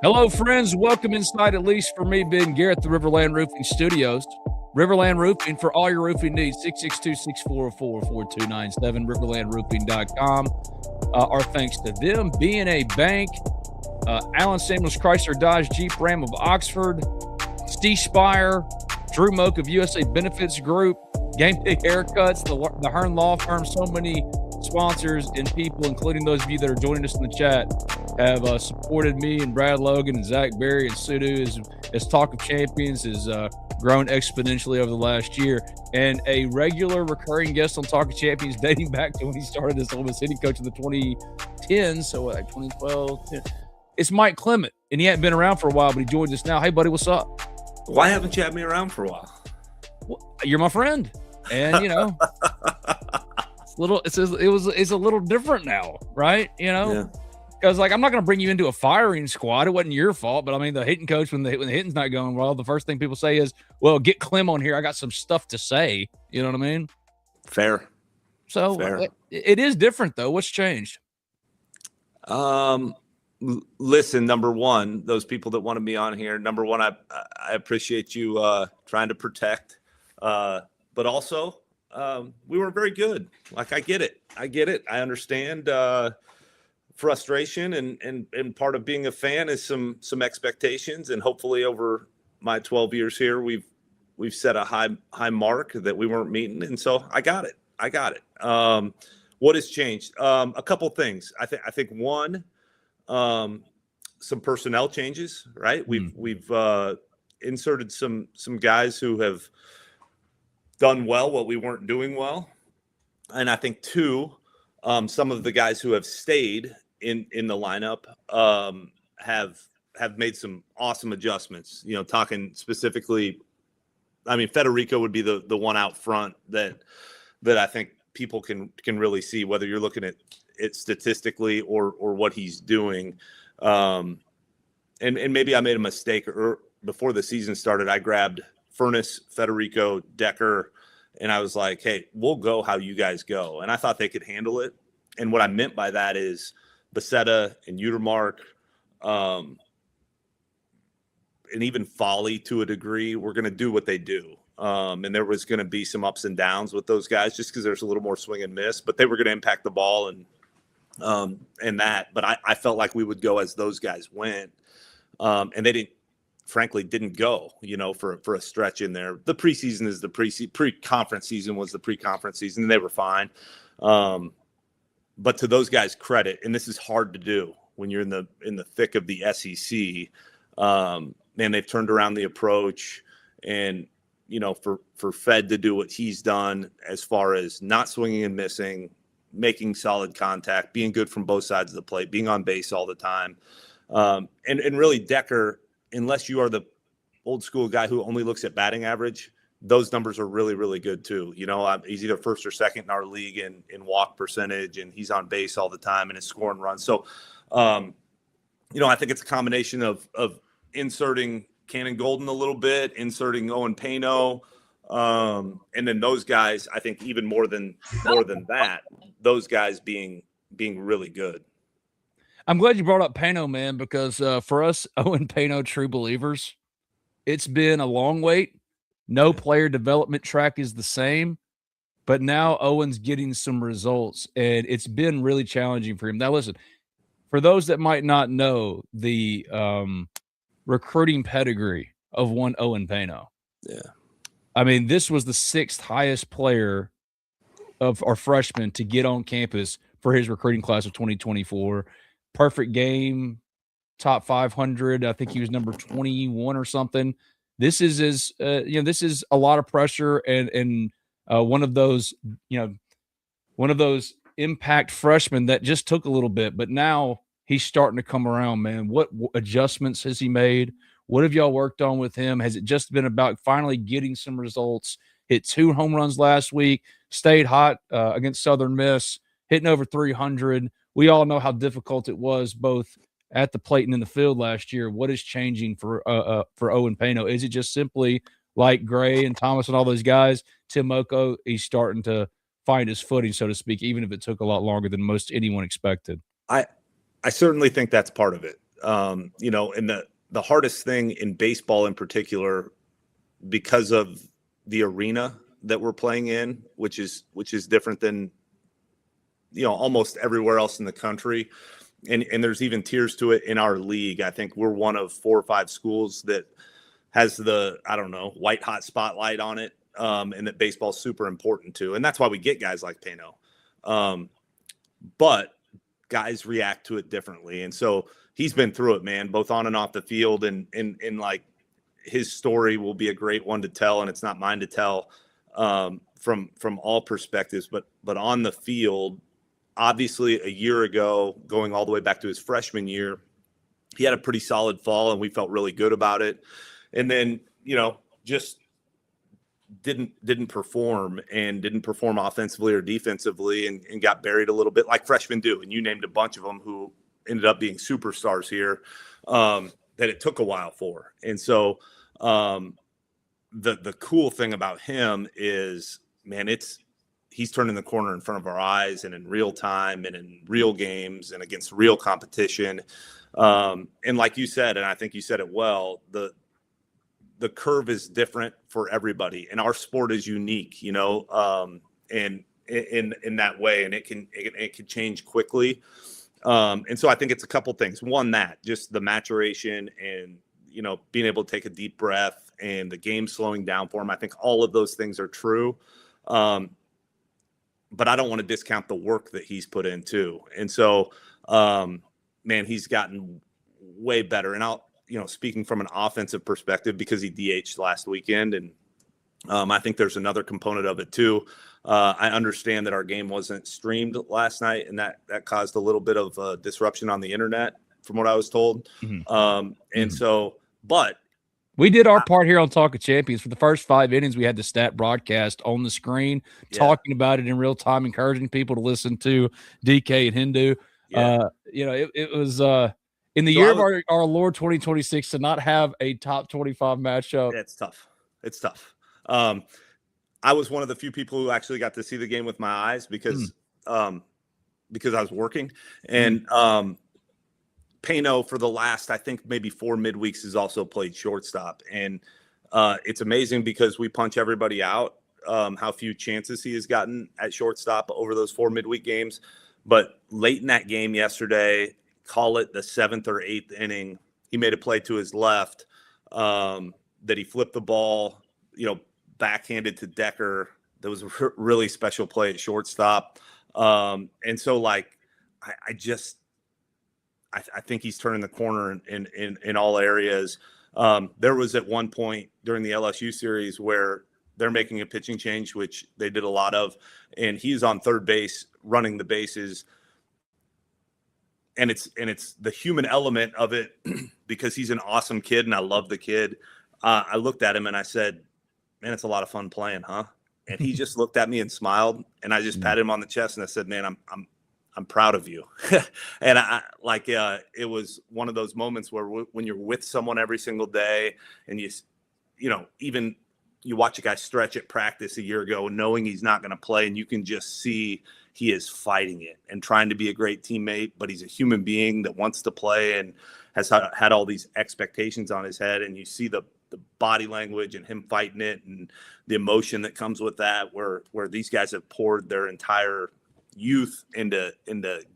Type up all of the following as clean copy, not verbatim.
Hello, friends. Welcome inside, at least for me, Ben Garrett, the Riverland Roofing Studios. Riverland Roofing for all your roofing needs, 662-644-4297, riverlandroofing.com. Our thanks to them, B&A Bank, Allen Samuels Chrysler Dodge Jeep Ram of Oxford, Steve Spire, Drew Moak of USA Benefits Group, Game Day Haircuts, the Hearn Law Firm. So many sponsors and people, including those of you that are joining us in the chat, have supported me and Brad Logan and Zach Berry and Sudu as Talk of Champions has grown exponentially over the last year. And a regular recurring guest on Talk of Champions dating back to when he started as Ole Miss hitting coach in the 2010s, so like 2012. It's Mike Clement, and he hadn't been around for a while, but he joins us now. Hey, buddy, what's up? Why haven't you had me around for a while? Well, you're my friend, and you know, it's a little different now, right? You know. Yeah. Because, like, I'm not going to bring you into a firing squad. It wasn't your fault. But, I mean, the hitting coach, when the hitting's not going well, the first thing people say is, well, get Clem on here. I got some stuff to say. You know what I mean? Fair. So, Fair. It is different, though. What's changed? Listen, number one, those people that want to be on here, number one, I appreciate you trying to protect. But also, we weren't very good. Like, I get it. I understand frustration and part of being a fan is some expectations, and hopefully over my 12 years here we've set a high mark that we weren't meeting, and so I got it. What has changed? A couple things. I think one, some personnel changes, right? We've inserted some guys who have done well what we weren't doing well, and I think two, some of the guys who have stayed in the lineup have made some awesome adjustments. You know, talking specifically, I mean, Federico would be the one out front that I think people can really see, whether you're looking at it statistically or what he's doing. And maybe I made a mistake, or before the season started, I grabbed Furness, Federico, Decker, and I was like, hey, we'll go how you guys go. And I thought they could handle it. And what I meant by that is Becerra and Utermark, and even Foley to a degree, we're going to do what they do. And there was going to be some ups and downs with those guys just because there's a little more swing and miss, but they were going to impact the ball and that. But I felt like we would go as those guys went. And they didn't go, you know, for a stretch in there. The preseason is the pre-conference season was the pre-conference season, and they were fine. But to those guys' credit, and this is hard to do when you're in the thick of the SEC, man, they've turned around the approach, and you know, for Fed to do what he's done as far as not swinging and missing, making solid contact, being good from both sides of the plate, being on base all the time, and really Decker, unless you are the old school guy who only looks at batting average, those numbers are really, really good too. You know, he's either first or second in our league in walk percentage, and he's on base all the time and is scoring runs. So, you know, I think it's a combination of inserting Cannon Golden a little bit, inserting Owen Pano, and then those guys, I think even more than that, those guys being really good. I'm glad you brought up Pano, man, because for us Owen Pano true believers, it's been a long wait. No player development track is the same, but now Owen's getting some results, and it's been really challenging for him. Now, listen, for those that might not know the recruiting pedigree of one Owen Pano. Yeah. I mean, this was the 6th highest player of our freshmen to get on campus for his recruiting class of 2024. Perfect game, top 500. I think he was number 21 or something. This is this is a lot of pressure and one of those impact freshmen that just took a little bit, but now he's starting to come around, man. What adjustments has he made? What have y'all worked on with him? Has it just been about finally getting some results? Hit 2 home runs last week, stayed hot against Southern Miss, hitting over 300. We all know how difficult it was both at the plate and in the field last year. What is changing for Owen Pano? Is it just simply like Gray and Thomas and all those guys? Tim Moko, he's starting to find his footing, so to speak, even if it took a lot longer than most anyone expected. I certainly think that's part of it. You know, and the hardest thing in baseball in particular, because of the arena that we're playing in, which is different than, you know, almost everywhere else in the country. And there's even tiers to it in our league. I think we're one of 4 or 5 schools that has the, I don't know, white hot spotlight on it. And that baseball's super important to. And that's why we get guys like Pano. But guys react to it differently. And so he's been through it, man, both on and off the field. And like, his story will be a great one to tell. And it's not mine to tell from all perspectives, but on the field, obviously a year ago, going all the way back to his freshman year, he had a pretty solid fall and we felt really good about it. And then, you know, just didn't perform offensively or defensively and got buried a little bit like freshmen do. And you named a bunch of them who ended up being superstars here that it took a while for. And so the cool thing about him is, man, he's turning the corner in front of our eyes and in real time and in real games and against real competition. And like you said, and I think you said it well, the curve is different for everybody, and our sport is unique, you know, and in that way, and it can change quickly. And so I think it's a couple things. One, that just the maturation and, you know, being able to take a deep breath and the game slowing down for him. I think all of those things are true. But I don't want to discount the work that he's put in too. And so, man, he's gotten way better. And speaking from an offensive perspective, because he DH'd last weekend, and I think there's another component of it too. I understand that our game wasn't streamed last night, and that caused a little bit of disruption on the internet, from what I was told. And so, but we did our part here on Talk of Champions. For the first 5 innings, we had the stat broadcast on the screen, talking about it in real time, encouraging people to listen to DK and Hindu. It was in the year of our Lord 2026 to not have a top 25 matchup. It's tough. It's tough. I was one of the few people who actually got to see the game with my eyes because I was working. And Pano, for the last, I think maybe 4 midweeks, has also played shortstop. And it's amazing because we punch everybody out, how few chances he has gotten at shortstop over those 4 midweek games. But late in that game yesterday, call it the 7th or 8th inning, he made a play to his left that he flipped the ball, backhanded to Decker. That was a really special play at shortstop. And so, like, I think he's turning the corner in all areas. There was at one point during the LSU series where they're making a pitching change, which they did a lot of, and he's on third base running the bases. And it's the human element of it because he's an awesome kid and I love the kid. I looked at him and I said, "Man, it's a lot of fun playing, huh?" And he just looked at me and smiled, and I just patted him on the chest and I said, "Man, I'm proud of you." And it was one of those moments where when you're with someone every single day and even you watch a guy stretch at practice a year ago knowing he's not going to play, and you can just see he is fighting it and trying to be a great teammate, but he's a human being that wants to play and has had all these expectations on his head. And you see the body language and him fighting it and the emotion that comes with that, where these guys have poured their entire youth into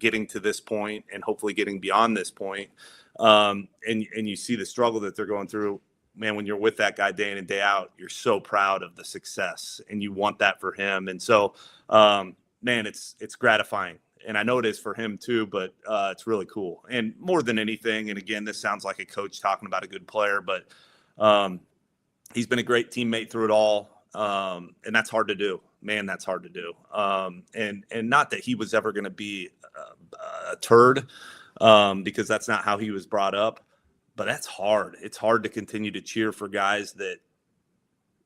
getting to this point and hopefully getting beyond this point. And you see the struggle that they're going through. Man, when you're with that guy day in and day out, you're so proud of the success and you want that for him. And so, man, it's gratifying. And I know it is for him too, but it's really cool. And more than anything, and again, this sounds like a coach talking about a good player, but he's been a great teammate through it all. And that's hard to do. Man, that's hard to do. And not that he was ever going to be a turd, because that's not how he was brought up. But that's hard. It's hard to continue to cheer for guys that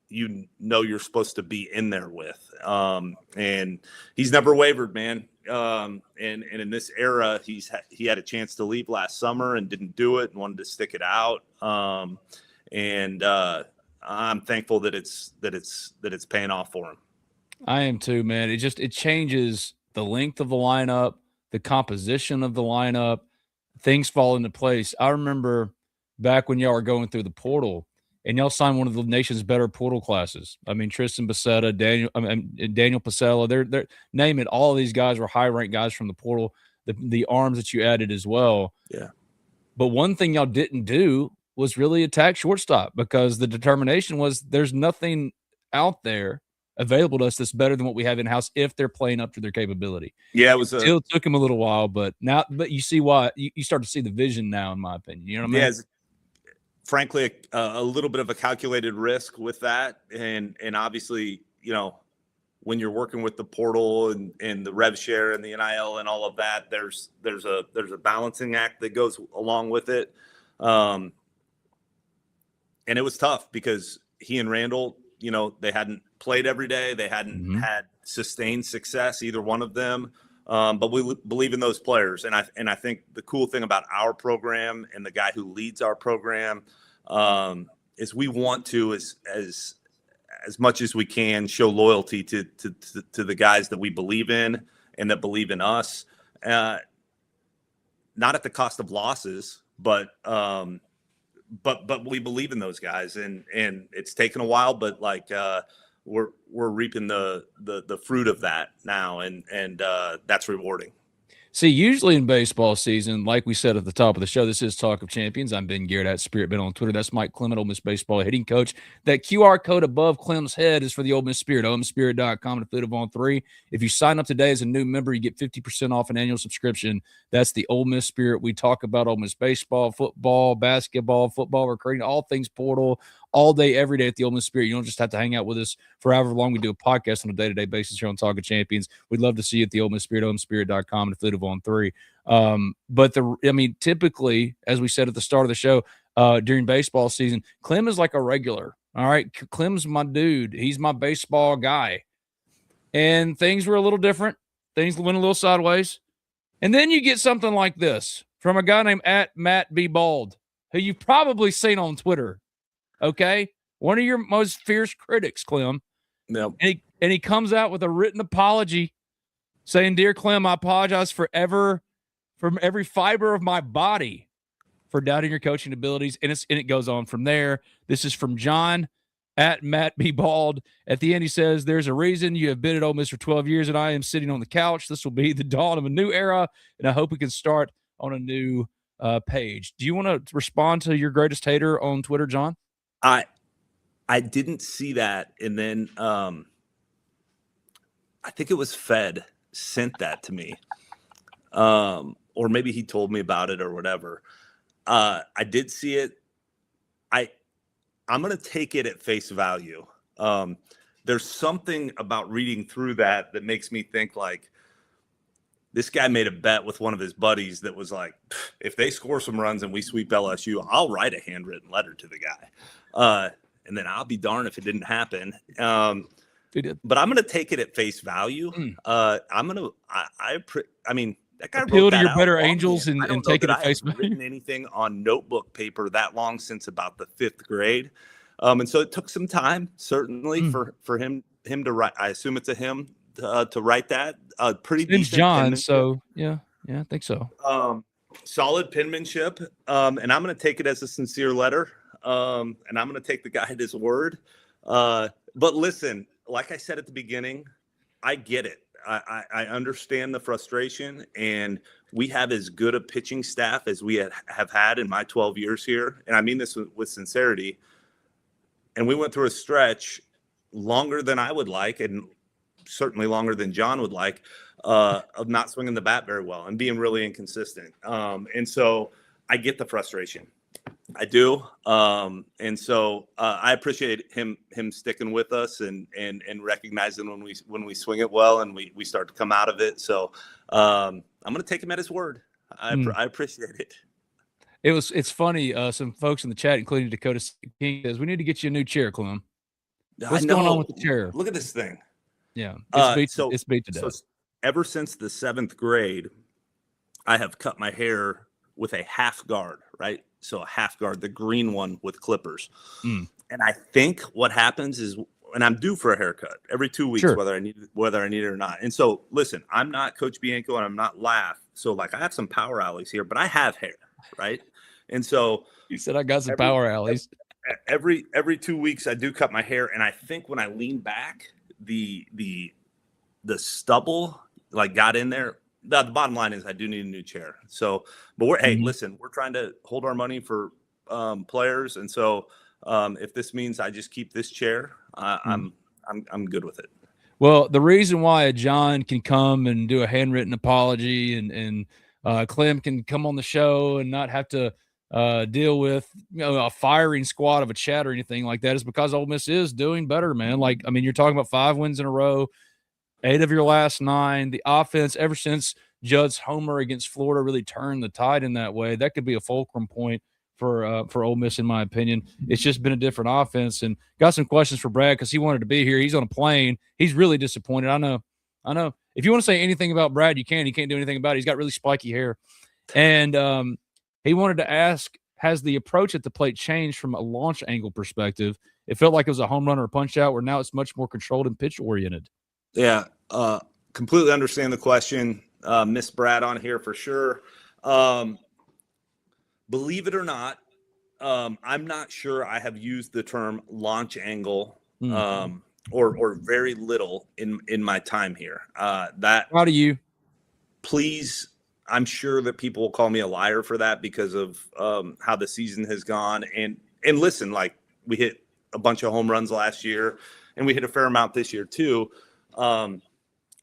you're supposed to be in there with. And he's never wavered, man. And in this era, he had a chance to leave last summer and didn't do it and wanted to stick it out. And I'm thankful that it's paying off for him. I am too, man. It changes the length of the lineup, the composition of the lineup. things fall into place. I remember back when y'all were going through the portal, and y'all signed one of the nation's better portal classes. I mean, Tristan Becerra, Daniel Pasella, they're name it. All of these guys were high ranked guys from the portal. The arms that you added as well. Yeah. But one thing y'all didn't do was really attack shortstop, because the determination was there's nothing out there available to us that's better than what we have in house if they're playing up to their capability. Yeah, it was still took him a little while, but you see why you start to see the vision now, in my opinion. You know what I mean? Yeah, frankly, a little bit of a calculated risk with that, and obviously, when you're working with the portal and the rev share and the NIL and all of that, there's a balancing act that goes along with it. And it was tough because he and Randall, they hadn't played every day. They hadn't had sustained success, either one of them. But we believe in those players. And I think the cool thing about our program and the guy who leads our program is we want to, as much as we can, show loyalty to the guys that we believe in and that believe in us, not at the cost of losses, but we believe in those guys, and it's taken a while, but we're reaping the fruit of that now, and that's rewarding. See, usually in baseball season, like we said at the top of the show, this is Talk of Champions. I'm Ben Garrett at Spirit Ben on Twitter. That's Mike Clement, Ole Miss Baseball hitting coach. That QR code above Clem's head is for the Ole Miss Spirit, OleMissSpirit.com, and affiliate of On 3. If you sign up today as a new member, you get 50% off an annual subscription. That's the Ole Miss Spirit. We talk about Ole Miss baseball, football, basketball, football recruiting, all things portal, all day, every day at the Ole Miss Spirit. You don't just have to hang out with us for however long we do a podcast on a day-to-day basis here on Talk of Champions. We'd love to see you at the Ole Miss Spirit, OleMissSpirit.com, and affiliate of On 3. But typically, as we said at the start of the show, during baseball season, Clem is like a regular. All right, Clem's my dude. He's my baseball guy. And things were a little different. Things went a little sideways. And then you get something like this from a guy named Matt B. Bald, who you've probably seen on Twitter. Okay, one of your most fierce critics, Clem. Yep. And he comes out with a written apology saying, "Dear Clem, I apologize from every fiber of my body for doubting your coaching abilities." And it goes on from there. This is from John at Matt B. Bald. At the end, he says, "There's a reason you have been at Ole Miss for 12 years, and I am sitting on the couch. This will be the dawn of a new era, and I hope we can start on a new page." Do you want to respond to your greatest hater on Twitter, John? I didn't see that, and then I think it was Fed sent that to me, or maybe he told me about it or whatever. I did see it. I'm going to take it at face value. There's something about reading through that makes me think like this guy made a bet with one of his buddies that was like, if they score some runs and we sweep LSU, I'll write a handwritten letter to the guy. And then I'll be darned if it didn't happen. But I'm going to take it at face value. I'm going to, I mean, that guy appeal wrote to that your out better long, angels man. and take it at face value. Written anything on notebook paper that long since about the 5th grade. And so it took some time, certainly, for him to write. I assume it's a him to write that. Pretty decent John. So yeah, I think so. Solid penmanship. And I'm going to take it as a sincere letter. And I'm going to take the guy at his word. But listen, like I said at the beginning, I get it. I understand the frustration, and we have as good a pitching staff as we have had in my 12 years here. And I mean this with sincerity. And we went through a stretch longer than I would like, and certainly longer than John would like, of not swinging the bat very well and being really inconsistent. And so I get the frustration. I do. And so I appreciate him sticking with us and recognizing when we swing it well and we start to come out of it. So I'm going to take him at his word. I appreciate it. It's funny. Some folks in the chat, including Dakota King, says we need to get you a new chair, Clem. What's going on with the chair? Look at this thing. Yeah. It's beat to death. So ever since the 7th grade, I have cut my hair with a half guard, right? So a half guard, the green one with clippers. And I think what happens is, and I'm due for a haircut every 2 weeks, Sure. whether I need it or not. And so, listen, I'm not Coach Bianco and I'm not Laugh. So, like, I have some power alleys here, but I have hair, right? And so, You said I got some power alleys. every 2 weeks, I do cut my hair, and I think when I lean back, the stubble like got in there. The bottom line is I do need a new chair. So, but hey, listen, we're trying to hold our money for players, and so if this means I just keep this chair, I'm good with it. Well, the reason why John can come and do a handwritten apology and Clem can come on the show and not have to deal with a firing squad of a chat or anything like that is because Ole Miss is doing better, man. Like, I mean, you're talking about 5 wins in a row, 8 of your last 9. The offense, ever since Judd's homer against Florida, really turned the tide in that way. That could be a fulcrum point for Ole Miss, in my opinion. It's just been a different offense. And got some questions for Brad because he wanted to be here. He's on a plane. He's really disappointed. I know. If you want to say anything about Brad, you can. He can't do anything about it. He's got really spiky hair. And he wanted to ask, has the approach at the plate changed from a launch angle perspective? It felt like it was a home run or a punch out, where now it's much more controlled and pitch oriented. Yeah, completely understand the question. Miss Brad on here for sure. Believe it or not, I'm not sure I have used the term launch angle or very little in my time here. That How do you? Please, I'm sure that people will call me a liar for that because of how the season has gone. And listen, like, we hit a bunch of home runs last year, and we hit a fair amount this year too.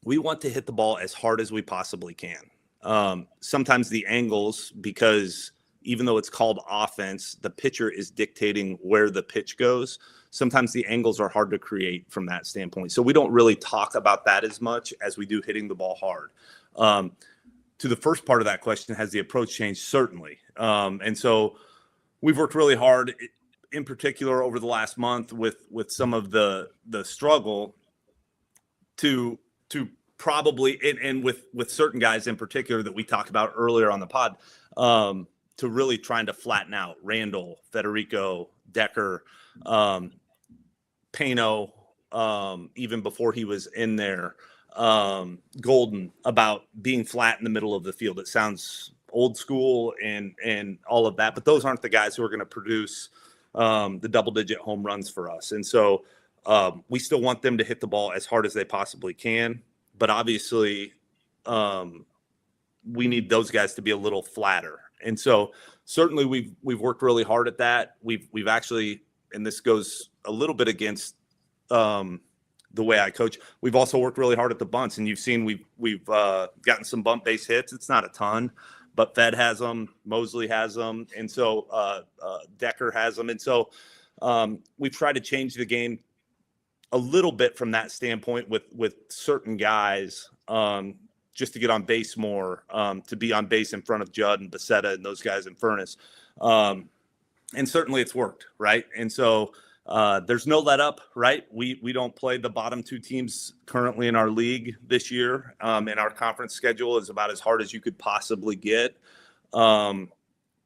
We want to hit the ball as hard as we possibly can. Sometimes the angles, because even though it's called offense, the pitcher is dictating where the pitch goes. Sometimes the angles are hard to create from that standpoint. So we don't really talk about that as much as we do hitting the ball hard. To the first part of that question, has the approach changed? Certainly. And so we've worked really hard, in particular over the last month with some of the struggle to probably, and with certain guys in particular that we talked about earlier on the pod, to really trying to flatten out Randall, Federico, Decker, Pano, even before he was in there, Golden, about being flat in the middle of the field. It sounds old school and all of that, but those aren't the guys who are going to produce the double-digit home runs for us. And so we still want them to hit the ball as hard as they possibly can, but obviously we need those guys to be a little flatter. And so certainly we've worked really hard at that. We've actually, and this goes a little bit against the way I coach, we've also worked really hard at the bunts, and you've seen we've gotten some bump base hits. It's not a ton, but Fed has them, Mosley has them, and so Decker has them. And so we've tried to change the game a little bit from that standpoint with certain guys, just to get on base more, to be on base in front of Judd and Becerra and those guys in Furnace. And certainly it's worked, right? And so there's no let up, right? We don't play the bottom 2 teams currently in our league this year, and our conference schedule is about as hard as you could possibly get. But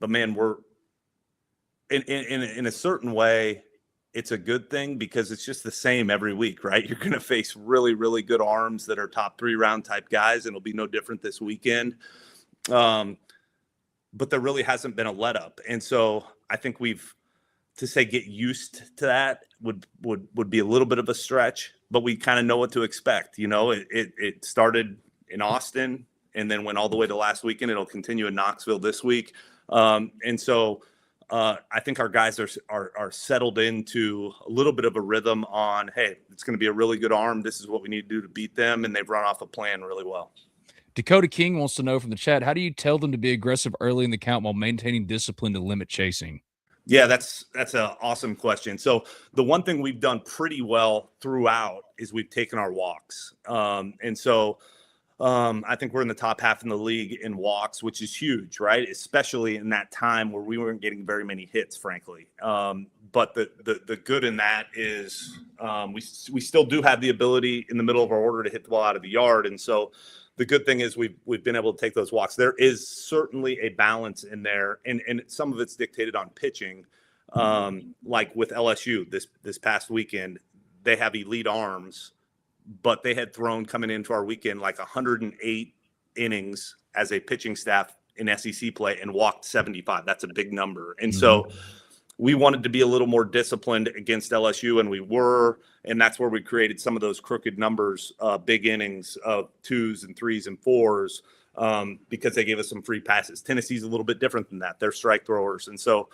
man, we're in a certain way, it's a good thing because it's just the same every week, right? You're going to face really, really good arms that are top 3 round type guys, and it'll be no different this weekend. But there really hasn't been a let up. And so I think to say get used to that would be a little bit of a stretch, but we kind of know what to expect. You know, it started in Austin and then went all the way to last weekend. It'll continue in Knoxville this week. And so I think our guys are settled into a little bit of a rhythm on, hey, it's going to be a really good arm. This is what we need to do to beat them. And they've run off a plan really well. Dakota King wants to know from the chat, how do you tell them to be aggressive early in the count while maintaining discipline to limit chasing? Yeah, that's an awesome question. So the one thing we've done pretty well throughout is we've taken our walks. And so I think we're in the top half in the league in walks, which is huge, right? Especially in that time where we weren't getting very many hits, frankly. But the good in that is we still do have the ability in the middle of our order to hit the ball out of the yard. And so the good thing is we've been able to take those walks. There is certainly a balance in there, and some of it's dictated on pitching. Like with LSU this past weekend, they have elite arms, but they had thrown coming into our weekend like 108 innings as a pitching staff in SEC play and walked 75. That's a big number. And so we wanted to be a little more disciplined against LSU, and we were, and that's where we created some of those crooked numbers, big innings of 2s and 3s and 4s, because they gave us some free passes. Tennessee's a little bit different than that. They're strike throwers. And so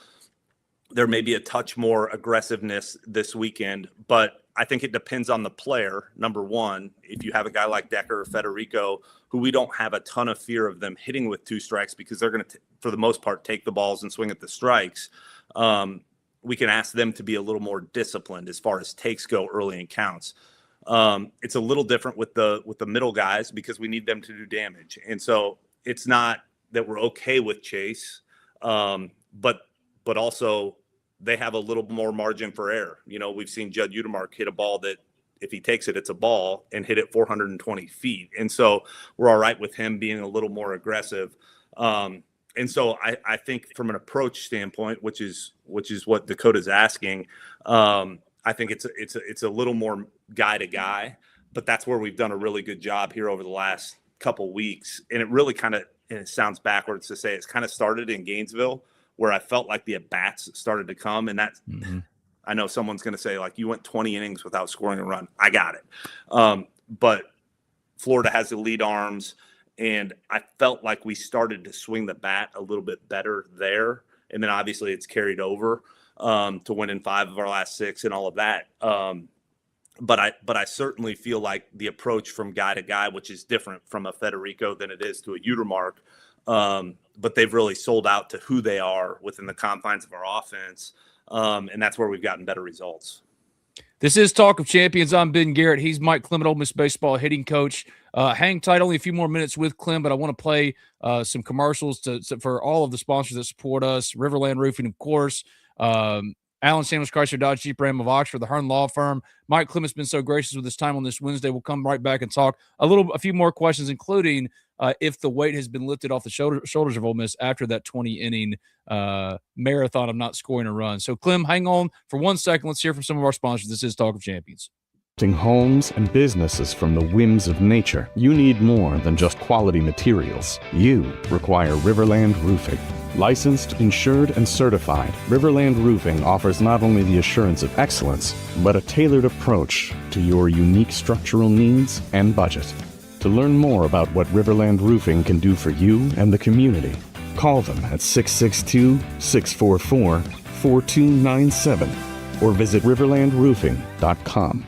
there may be a touch more aggressiveness this weekend, but I think it depends on the player. Number one, if you have a guy like Decker or Federico, who we don't have a ton of fear of them hitting with 2 strikes because they're going to, for the most part, take the balls and swing at the strikes. We can ask them to be a little more disciplined as far as takes go early in counts. It's a little different with the middle guys because we need them to do damage. And so it's not that we're okay with Chase, but also they have a little more margin for error. You know, we've seen Judd Utermark hit a ball that if he takes it, it's a ball, and hit it 420 feet. And so we're all right with him being a little more aggressive. And so I think from an approach standpoint, which is what Dakota's asking, I think it's a little more guy to guy, but that's where we've done a really good job here over the last couple weeks. And it really kind of, and it sounds backwards to say, it's kind of started in Gainesville, where I felt like the at-bats started to come. And that's, I know someone's going to say, like, you went 20 innings without scoring a run. I got it. But Florida has elite arms, and I felt like we started to swing the bat a little bit better there. And then obviously it's carried over to winning 5 of our last 6 and all of that. But I certainly feel like the approach from guy to guy, which is different from a Federico than it is to a Utermark, but they've really sold out to who they are within the confines of our offense. And that's where we've gotten better results. This is Talk of Champions. I'm Ben Garrett. He's Mike Clement, Ole Miss baseball hitting coach. Hang tight, only a few more minutes with Clem, but I want to play some commercials for all of the sponsors that support us. Riverland Roofing, of course. Allen Samuels Chrysler Dodge Jeep Ram of Oxford, the Hearn Law Firm. Mike Clement's been so gracious with his time on this Wednesday. We'll come right back and talk a few more questions, including if the weight has been lifted off the shoulders of Ole Miss after that 20-inning marathon of not scoring a run. So, Clem, hang on for 1 second. Let's hear from some of our sponsors. This is Talk of Champions. Homes and businesses from the whims of nature. You need more than just quality materials. You require Riverland Roofing. Licensed, insured, and certified, Riverland Roofing offers not only the assurance of excellence, but a tailored approach to your unique structural needs and budget. To learn more about what Riverland Roofing can do for you and the community, call them at 662-644-4297 or visit riverlandroofing.com.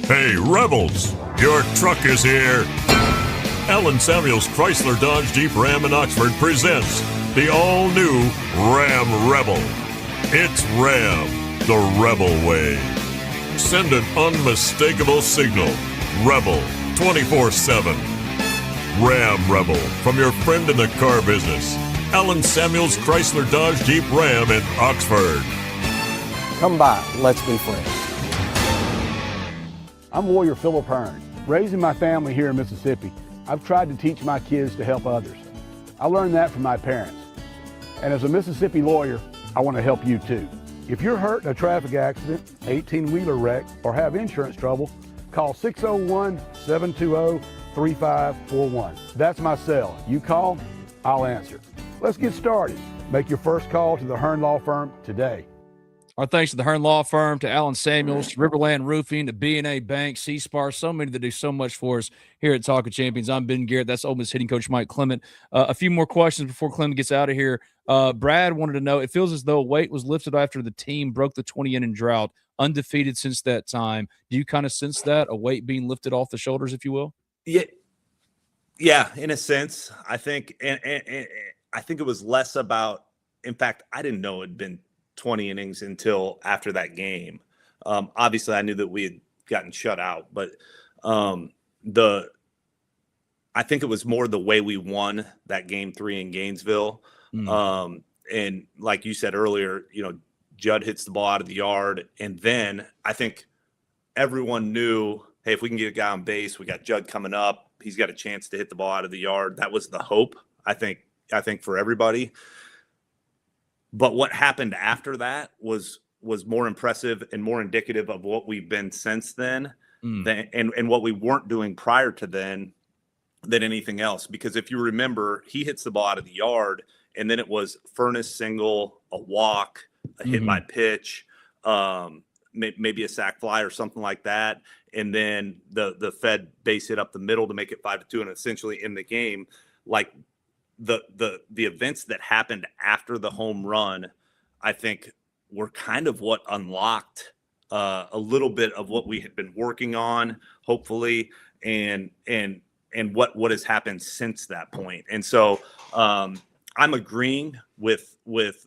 Hey, Rebels, your truck is here. Allen Samuels Chrysler Dodge Jeep Ram in Oxford presents the all-new Ram Rebel. It's Ram, the Rebel way. Send an unmistakable signal. Rebel 24/7. Ram Rebel from your friend in the car business. Allen Samuels Chrysler Dodge Jeep Ram in Oxford. Come by, let's be friends. I'm Warrior Philip Hearn. Raising my family here in Mississippi, I've tried to teach my kids to help others. I learned that from my parents. And as a Mississippi lawyer, I want to help you too. If you're hurt in a traffic accident, 18-wheeler wreck, or have insurance trouble, call 601-720-3541. That's my cell. You call, I'll answer. Let's get started. Make your first call to the Hearn Law Firm today. Our thanks to the Hearn Law Firm, to Allen Samuels, to Riverland Roofing, to B&A Bank, C-Spar, so many that do so much for us here at Talk of Champions. I'm Ben Garrett. That's Ole Miss hitting coach Mike Clement. A few more questions before Clement gets out of here. Brad wanted to know, it feels as though weight was lifted after the team broke the 20-inning drought, undefeated since that time. Do you kind of sense that, a weight being lifted off the shoulders, if you will? Yeah, in a sense. I think, and I think it was less about, in fact, I didn't know it had been 20 innings until after that game. Obviously I knew that we had gotten shut out, but I think it was more the way we won that game 3 in Gainesville. And like you said earlier, Judd hits the ball out of the yard. And then I think everyone knew, hey, if we can get a guy on base, we got Judd coming up. He's got a chance to hit the ball out of the yard. That was the hope, I think for everybody. But what happened after that was more impressive and more indicative of what we've been since then, and what we weren't doing prior to then than anything else. Because if you remember, he hits the ball out of the yard, and then it was Furness single, a walk, a hit by pitch, maybe a sac fly or something like that, and then the Fed base hit up the middle to make it 5-2, and essentially in the game. Like the events that happened after the home run, I think were kind of what unlocked a little bit of what we had been working on, hopefully, and what has happened since that point. And so I'm agreeing with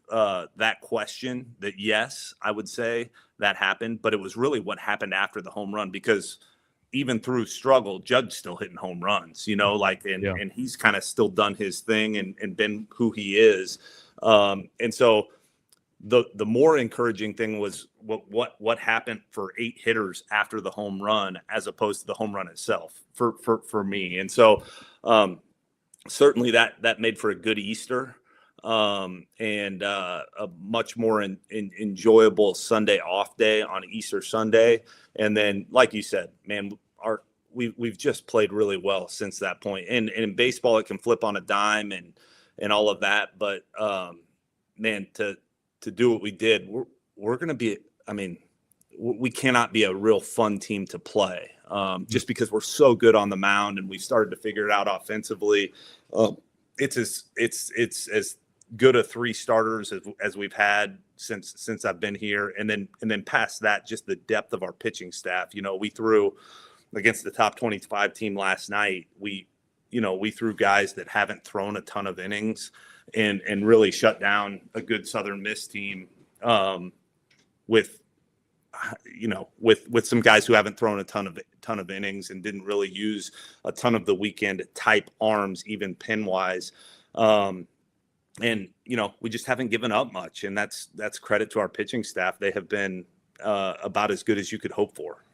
that question that, yes, I would say that happened, but it was really what happened after the home run, because even through struggle, Judd's still hitting home runs, and he's kind of still done his thing and been who he is. And so the more encouraging thing was what happened for 8 hitters after the home run, as opposed to the home run itself for me. And so certainly that made for a good Easter, and a much more enjoyable Sunday off day on Easter Sunday. And then, like you said, man, we've just played really well since that point. And in baseball, it can flip on a dime and all of that. But man, to do what we did, we're going to be, we cannot be a real fun team to play, just because we're so good on the mound and we started to figure it out offensively. It's as good a 3 starters as we've had since I've been here. And then past that, just the depth of our pitching staff. We threw against the top 25 team last night. We threw guys that haven't thrown a ton of innings and really shut down a good Southern Miss team, with some guys who haven't thrown a ton of innings and didn't really use a ton of the weekend type arms, even pin wise. And we just haven't given up much, and that's credit to our pitching staff. They have been about as good as you could hope for.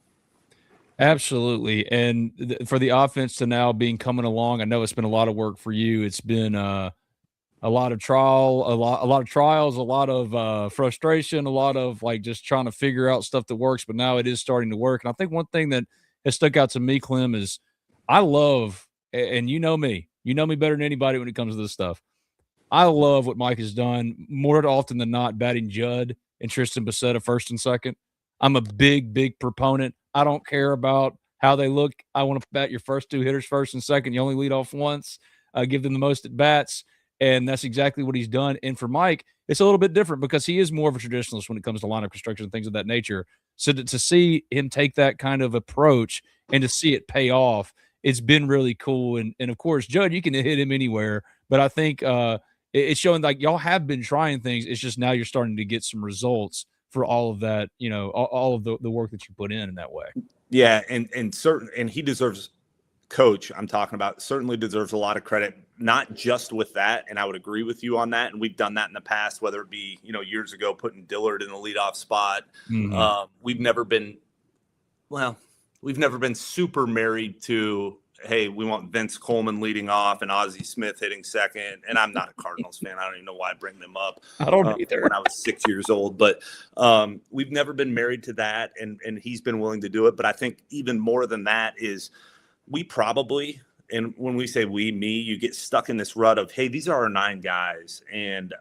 Absolutely. And for the offense to now coming along, I know it's been a lot of work for you. It's been a lot of trials, a lot of frustration, a lot of just trying to figure out stuff that works, but now it is starting to work. And I think one thing that has stuck out to me, Clem, is I love, and you know me better than anybody when it comes to this stuff. I love what Mike has done more often than not, batting Judd and Tristan Bassetta first and second. I'm a big proponent. I don't care about how they look. I want to bat your first 2 hitters first and second. You only lead off once, give them the most at bats. And that's exactly what he's done. And for Mike, it's a little bit different because he is more of a traditionalist when it comes to lineup construction and things of that nature. So to see him take that kind of approach and to see it pay off, it's been really cool. And of course, Judd, you can hit him anywhere. But I think it's showing y'all have been trying things. It's just now you're starting to get some results for all of that, all of the work that you put in that way. Yeah, and he deserves, Coach, I'm talking about, certainly deserves a lot of credit, not just with that. And I would agree with you on that. And we've done that in the past, whether it be, years ago, putting Dillard in the leadoff spot. Mm-hmm. We've never been super married to, hey, we want Vince Coleman leading off and Ozzie Smith hitting second. And I'm not a Cardinals fan. I don't even know why I bring them up. I don't either. When I was 6 years old. But we've never been married to that. And he's been willing to do it. But I think even more than that is we probably, and when we say me, you get stuck in this rut of, hey, these are our 9 guys. And,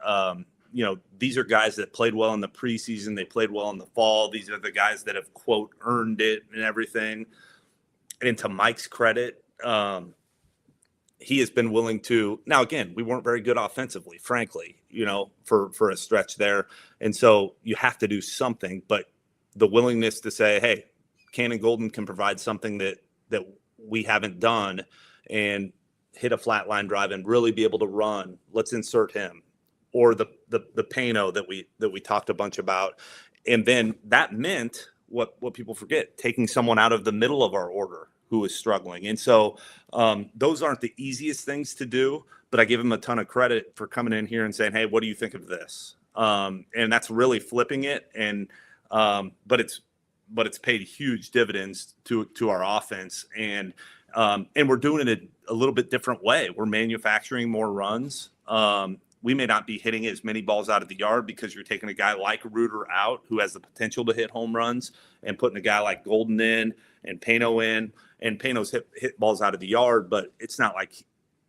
these are guys that played well in the preseason. They played well in the fall. These are the guys that have, quote, earned it and everything. And to Mike's credit, he has been willing to. Now, again, we weren't very good offensively, frankly, for a stretch there. And so you have to do something. But the willingness to say, hey, Cannon Golden can provide something that we haven't done, and hit a flat line drive and really be able to run. Let's insert him, or the Pano that we talked a bunch about. And then that meant what people forget, taking someone out of the middle of our order, who is struggling. And so those aren't the easiest things to do, but I give him a ton of credit for coming in here and saying, hey, what do you think of this? And that's really flipping it. And but it's paid huge dividends to our offense. And we're doing it a little bit different way. We're manufacturing more runs. We may not be hitting as many balls out of the yard because you're taking a guy like Reuter out who has the potential to hit home runs and putting a guy like Golden in and Pano in. And Pano's hit balls out of the yard, but it's not like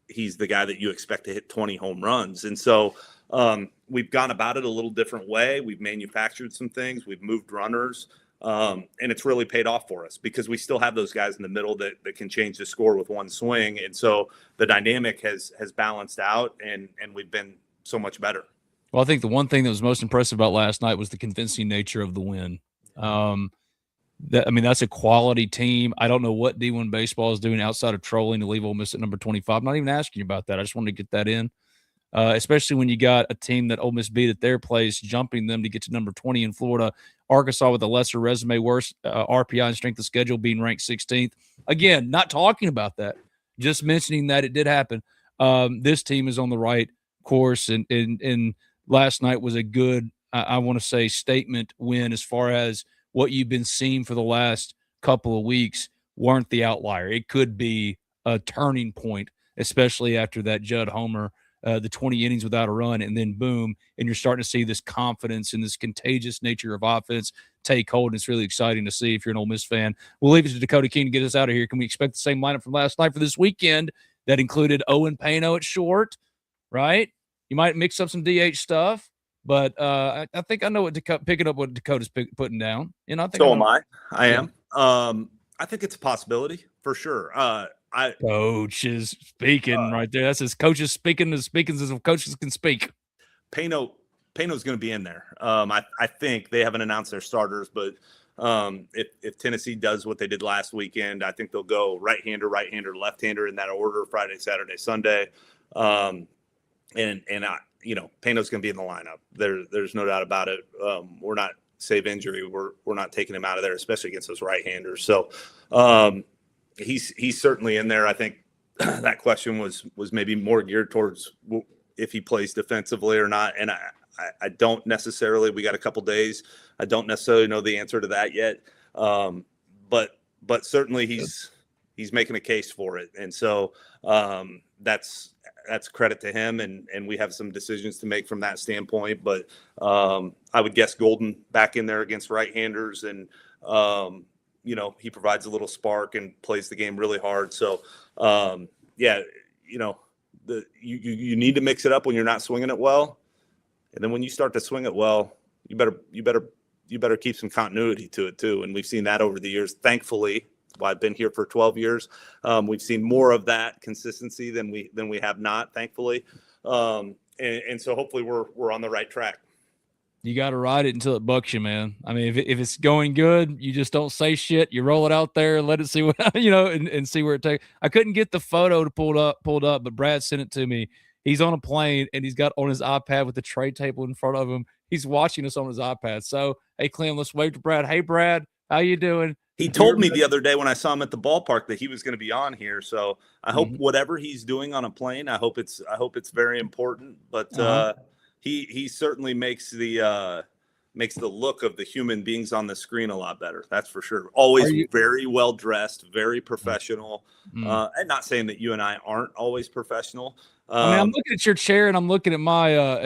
he's the guy that you expect to hit 20 home runs. And so we've gone about it a little different way. We've manufactured some things. We've moved runners. And it's really paid off for us because we still have those guys in the middle that can change the score with one swing. And so the dynamic has balanced out and we've been so much better. Well, I think the one thing that was most impressive about last night was the convincing nature of the win. That's a quality team. I don't know what D1 baseball is doing outside of trolling to leave Ole Miss at number 25. I'm not even asking you about that. I just wanted to get that in. Especially when you got a team that Ole Miss beat at their place, jumping them to get to number 20 in Florida. Arkansas with a lesser resume, worse RPI and strength of schedule, being ranked 16th. Again, not talking about that, just mentioning that it did happen. This team is on the right course, and last night was a good, I want to say, statement win as far as what you've been seeing for the last couple of weeks weren't the outlier. It could be a turning point, especially after that Judd homer. The 20 innings without a run, and then boom, and you're starting to see this confidence and this contagious nature of offense take hold, and it's really exciting to see if you're an Ole Miss fan. We'll leave it to Dakota King to get us out of here. Can we expect the same lineup from last night for this weekend that included Owen Pano at short, right? You might mix up some DH stuff, but I think I know what picking up what Dakota's putting down. I think so am I. I am. I think it's a possibility for sure. Coach is speaking right there. That's his coaches speaking as coaches can speak. Pano's going to be in there. I think they haven't announced their starters, but if Tennessee does what they did last weekend, I think they'll go right-hander, left-hander in that order, Friday, Saturday, Sunday. Pano's going to be in the lineup. There's no doubt about it. We're not, save injury, we're not taking him out of there, especially against those right-handers. So he's certainly in there. I think that question was maybe more geared towards if he plays defensively or not. And I don't necessarily, we got a couple days. I don't necessarily know the answer to that yet. But certainly he's making a case for it. And so that's credit to him. And we have some decisions to make from that standpoint. But I would guess Golden back in there against right-handers, and he provides a little spark and plays the game really hard. So, you need to mix it up when you're not swinging it well. And then when you start to swing it well, you better keep some continuity to it too. And we've seen that over the years. Thankfully, I've been here for 12 years. We've seen more of that consistency than we have not, thankfully. And so hopefully we're on the right track. You got to ride it until it bucks you, man. I mean, if it's going good, you just don't say shit. You roll it out there and let it see what, and see where it takes. I couldn't get the photo pulled up, but Brad sent it to me. He's on a plane and he's got on his iPad with the tray table in front of him. He's watching us on his iPad. So, hey, Clem, let's wave to Brad. Hey, Brad, how you doing? He told me the other day when I saw him at the ballpark that he was going to be on here. So I hope whatever he's doing on a plane, I hope it's very important. But he certainly makes the look of the human beings on the screen a lot better. That's for sure. Always very well dressed, very professional. And not saying that you and I aren't always professional. I'm looking at your chair and I'm looking at my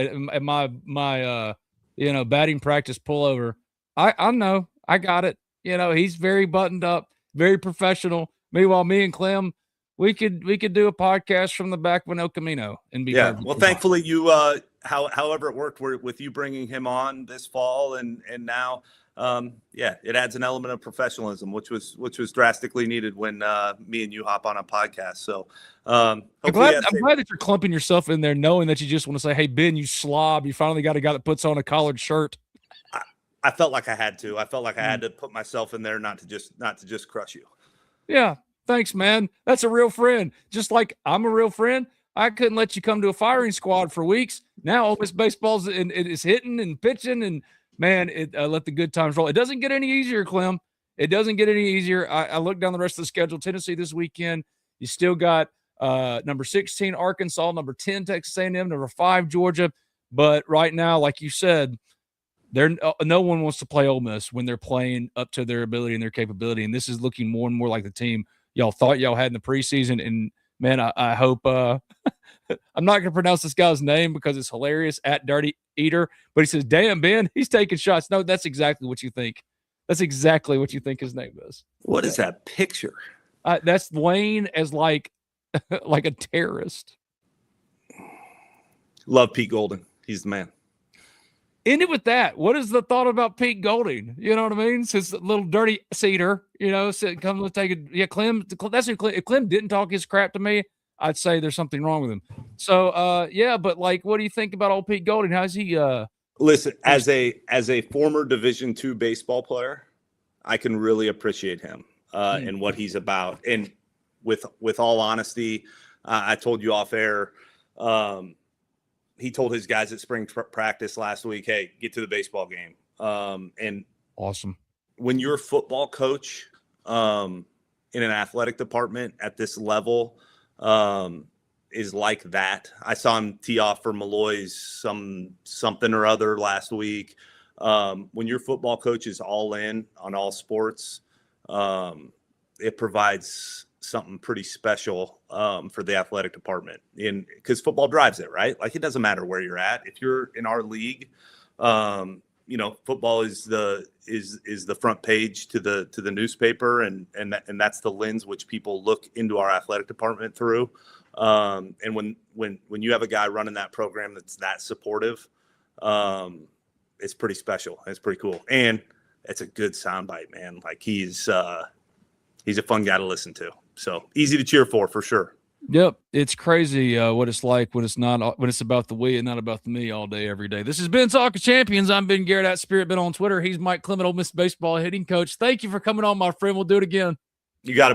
batting practice pullover. I know, I got it. He's very buttoned up, very professional. Meanwhile, me and Clem, we could do a podcast from the back of an El Camino and be Well, thankfully you however it worked with you bringing him on this fall and now it adds an element of professionalism, which was drastically needed when me and you hop on a podcast. So I'm glad that you're clumping yourself in there, knowing that you just want to say, "Hey Ben, you slob! You finally got a guy that puts on a collared shirt." I felt like I had to. I felt like I had to put myself in there, not to just crush you. Yeah, thanks, man. That's a real friend. Just like I'm a real friend. I couldn't let you come to a firing squad for weeks. Now Ole Miss baseball's and it is hitting and pitching, and man, let the good times roll. It doesn't get any easier, Clem. It doesn't get any easier. I look down the rest of the schedule. Tennessee this weekend. You still got number 16 Arkansas, number 10 Texas A&M, number 5 Georgia. But right now, like you said, no one wants to play Ole Miss when they're playing up to their ability and their capability. And this is looking more and more like the team y'all thought y'all had in the preseason. And man, I hope I'm not going to pronounce this guy's name because it's hilarious, at Dirty Eater. But he says, "Damn, Ben, he's taking shots." No, that's exactly what you think. That's exactly what you think his name is. What is that picture? That's Lane as like a terrorist. Love Pete Golden. He's the man. End it with that. What is the thought about Pete Golding? You know what I mean? Since little dirty cedar, said, come let's take it. Yeah, Clem. That's who Clem. If Clem didn't talk his crap to me, I'd say there's something wrong with him. So, yeah, but like, what do you think about old Pete Golding? How's he? Listen, as a former Division II baseball player, I can really appreciate him and what he's about. And with all honesty, I told you off air. He told his guys at spring practice last week, "Hey, get to the baseball game." And awesome. When you're a football coach in an athletic department at this level is like that. I saw him tee off for Malloy's something or other last week. When your football coach is all in on all sports, it provides something pretty special for the athletic department, because football drives it, right? Like, it doesn't matter where you're at. If you're in our league, football is the front page to the newspaper, and that's the lens which people look into our athletic department through. And when you have a guy running that program that's that supportive, it's pretty special. It's pretty cool, and it's a good soundbite, man. Like, he's a fun guy to listen to. So easy to cheer for sure. Yep. It's crazy what it's like when it's about the we and not about the me all day, every day. This has been Talk of Champions. I'm Ben Garrett at Spirit Ben on Twitter. He's Mike Clement, Ole Miss baseball hitting coach. Thank you for coming on, my friend. We'll do it again. You got it.